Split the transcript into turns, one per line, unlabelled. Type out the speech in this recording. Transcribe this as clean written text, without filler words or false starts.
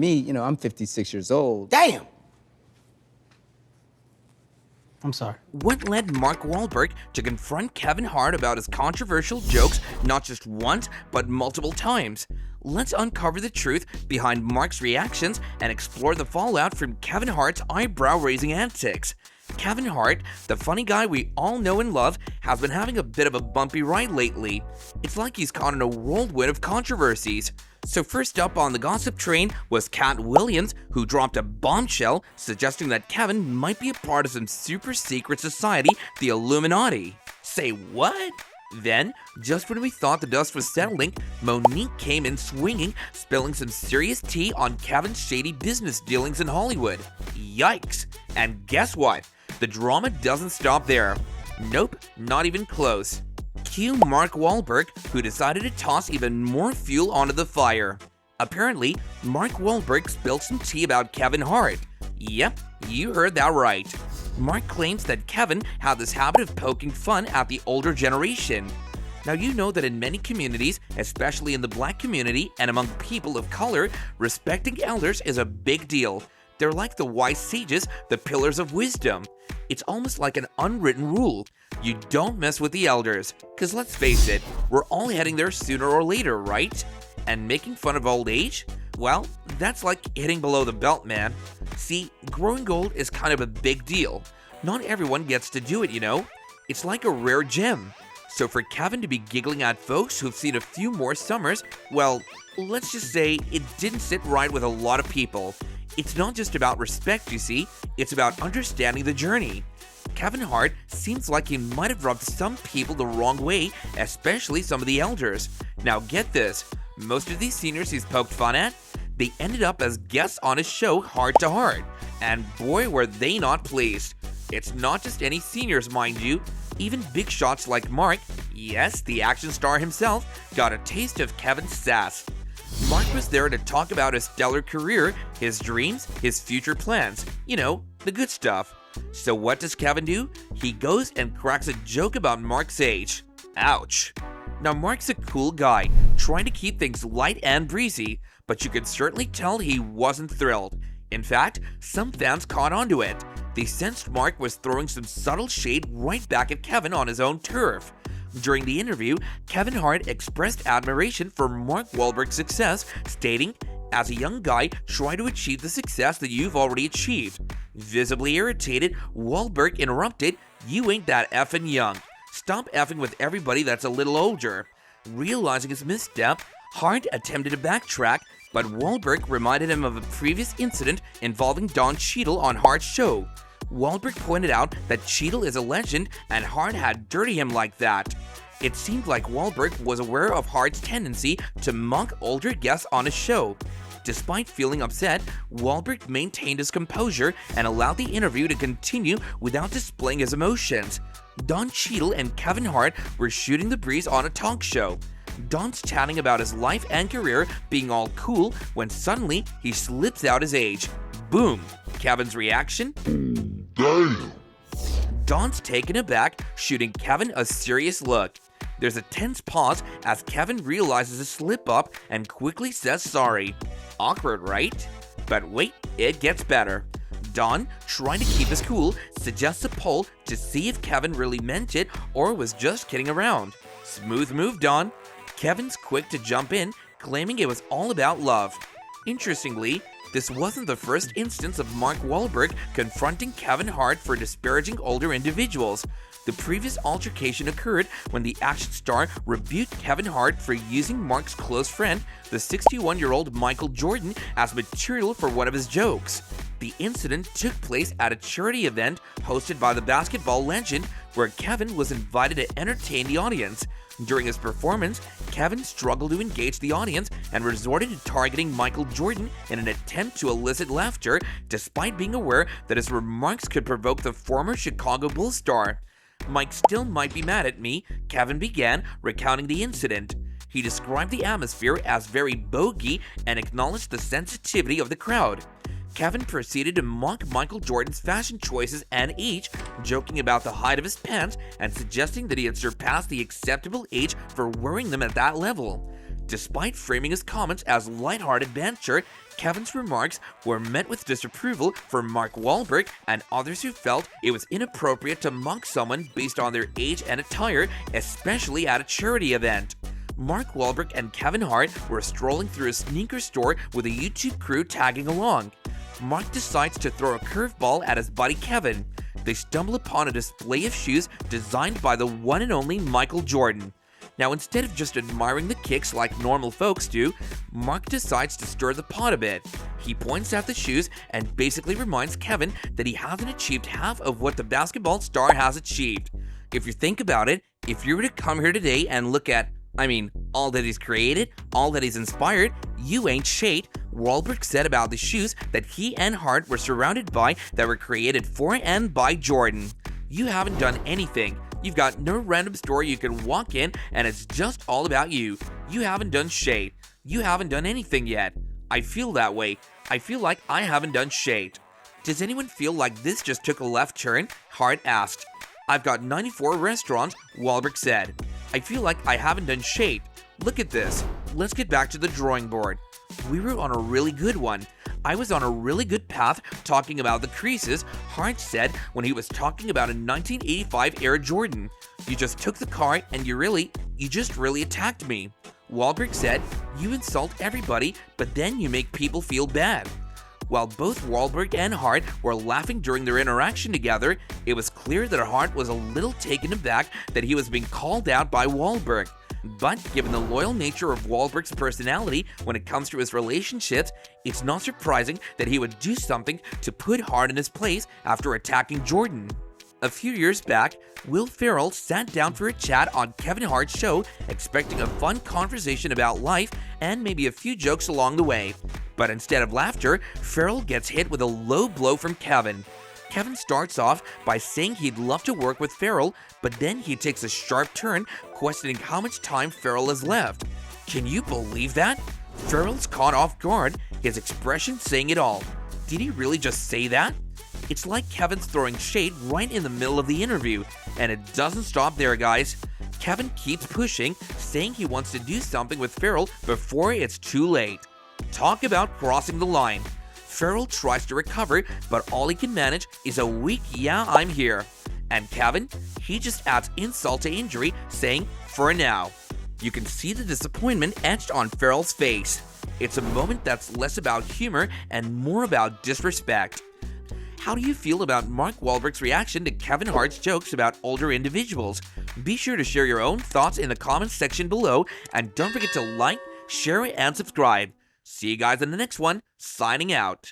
me, you know, I'm 56 years old.
Damn!
I'm sorry.
What led Mark Wahlberg to confront Kevin Hart about his controversial jokes not just once, but multiple times? Let's uncover the truth behind Mark's reactions and explore the fallout from Kevin Hart's eyebrow-raising antics. Kevin Hart, the funny guy we all know and love, has been having a bit of a bumpy ride lately. It's like he's caught in a whirlwind of controversies. So first up on the gossip train was Katt Williams, who dropped a bombshell suggesting that Kevin might be a part of some super secret society, the Illuminati. Say what? Then, just when we thought the dust was settling, Monique came in swinging, spilling some serious tea on Kevin's shady business dealings in Hollywood. Yikes! And guess what? The drama doesn't stop there. Nope, not even close. Cue Mark Wahlberg, who decided to toss even more fuel onto the fire. Apparently, Mark Wahlberg spilled some tea about Kevin Hart. Yep, you heard that right. Mark claims that Kevin had this habit of poking fun at the older generation. Now you know that in many communities, especially in the black community and among people of color, respecting elders is a big deal. They're like the wise sages, the pillars of wisdom. It's almost like an unwritten rule. You don't mess with the elders, cause let's face it, we're all heading there sooner or later, right? And making fun of old age? Well, that's like hitting below the belt, man. See, growing old is kind of a big deal. Not everyone gets to do it, you know? It's like a rare gem. So for Kevin to be giggling at folks who've seen a few more summers, well, let's just say it didn't sit right with a lot of people. It's not just about respect, you see, it's about understanding the journey. Kevin Hart seems like he might have rubbed some people the wrong way, especially some of the elders. Now get this, most of these seniors he's poked fun at, they ended up as guests on his show Heart to Heart, and boy were they not pleased. It's not just any seniors, mind you, even big shots like Mark, yes, the action star himself, got a taste of Kevin's sass. Mark was there to talk about his stellar career, his dreams, his future plans, you know, the good stuff. So what does Kevin do? He goes and cracks a joke about Mark's age. Ouch. Now Mark's a cool guy, trying to keep things light and breezy, but you could certainly tell he wasn't thrilled. In fact, some fans caught on to it. They sensed Mark was throwing some subtle shade right back at Kevin on his own turf. During the interview, Kevin Hart expressed admiration for Mark Wahlberg's success, stating, "As a young guy, try to achieve the success that you've already achieved." Visibly irritated, Wahlberg interrupted, "You ain't that effing young. Stop effing with everybody that's a little older." Realizing his misstep, Hart attempted to backtrack, but Wahlberg reminded him of a previous incident involving Don Cheadle on Hart's show. Wahlberg pointed out that Cheadle is a legend and Hart had dirty him like that. It seemed like Wahlberg was aware of Hart's tendency to mock older guests on his show. Despite feeling upset, Wahlberg maintained his composure and allowed the interview to continue without displaying his emotions. Don Cheadle and Kevin Hart were shooting the breeze on a talk show. Don's chatting about his life and career being all cool when suddenly he slips out his age. Boom! Kevin's reaction?
Damn!
Don's taken aback, shooting Kevin a serious look. There's a tense pause as Kevin realizes a slip-up and quickly says sorry. Awkward, right? But wait, it gets better. Don, trying to keep his cool, suggests a poll to see if Kevin really meant it or was just kidding around. Smooth move, Don. Kevin's quick to jump in, claiming it was all about love. Interestingly, this wasn't the first instance of Mark Wahlberg confronting Kevin Hart for disparaging older individuals. The previous altercation occurred when the action star rebuked Kevin Hart for using Mark's close friend, the 61-year-old Michael Jordan, as material for one of his jokes. The incident took place at a charity event hosted by the basketball legend, where Kevin was invited to entertain the audience. During his performance, Kevin struggled to engage the audience and resorted to targeting Michael Jordan in an attempt to elicit laughter, despite being aware that his remarks could provoke the former Chicago Bulls star. "Mike still might be mad at me," Kevin began, recounting the incident. He described the atmosphere as very bogey and acknowledged the sensitivity of the crowd. Kevin proceeded to mock Michael Jordan's fashion choices and age, joking about the height of his pants and suggesting that he had surpassed the acceptable age for wearing them at that level. Despite framing his comments as lighthearted banter, Kevin's remarks were met with disapproval from Mark Wahlberg and others who felt it was inappropriate to mock someone based on their age and attire, especially at a charity event. Mark Wahlberg and Kevin Hart were strolling through a sneaker store with a YouTube crew tagging along. Mark decides to throw a curveball at his buddy Kevin. They stumble upon a display of shoes designed by the one and only Michael Jordan. Now, instead of just admiring the kicks like normal folks do, Mark decides to stir the pot a bit. He points out the shoes and basically reminds Kevin that he hasn't achieved half of what the basketball star has achieved. If you think about it, if you were to come here today and look at, all that he's created, all that he's inspired, you ain't shade, Wahlberg said about the shoes that he and Hart were surrounded by that were created for and by Jordan. You haven't done anything. You've got no random store you can walk in and it's just all about you. You haven't done shade. You haven't done anything yet. I feel that way. I feel like I haven't done shade. Does anyone feel like this just took a left turn? Hart asked. I've got 94 restaurants, Wahlberg said. I feel like I haven't done shade. Look at this. Let's get back to the drawing board. We were on a really good one. I was on a really good path talking about the creases, Hart said when he was talking about a 1985 Air Jordan. You just took the car and you just really attacked me. Wahlberg said, you insult everybody, but then you make people feel bad. While both Wahlberg and Hart were laughing during their interaction together, it was clear that Hart was a little taken aback that he was being called out by Wahlberg. But given the loyal nature of Wahlberg's personality when it comes to his relationships, it's not surprising that he would do something to put Hart in his place after attacking Jordan. A few years back, Will Ferrell sat down for a chat on Kevin Hart's show, expecting a fun conversation about life and maybe a few jokes along the way. But instead of laughter, Ferrell gets hit with a low blow from Kevin. Kevin starts off by saying he'd love to work with Ferrell, but then he takes a sharp turn, questioning how much time Ferrell has left. Can you believe that? Ferrell's caught off guard, his expression saying it all. Did he really just say that? It's like Kevin's throwing shade right in the middle of the interview, and it doesn't stop there, guys. Kevin keeps pushing, saying he wants to do something with Ferrell before it's too late. Talk about crossing the line. Ferrell tries to recover, but all he can manage is a weak "yeah, I'm here." And Kevin, he just adds insult to injury, saying, "for now." You can see the disappointment etched on Ferrell's face. It's a moment that's less about humor and more about disrespect. How do you feel about Mark Wahlberg's reaction to Kevin Hart's jokes about older individuals? Be sure to share your own thoughts in the comments section below, and don't forget to like, share, and subscribe. See you guys in the next one. Signing out.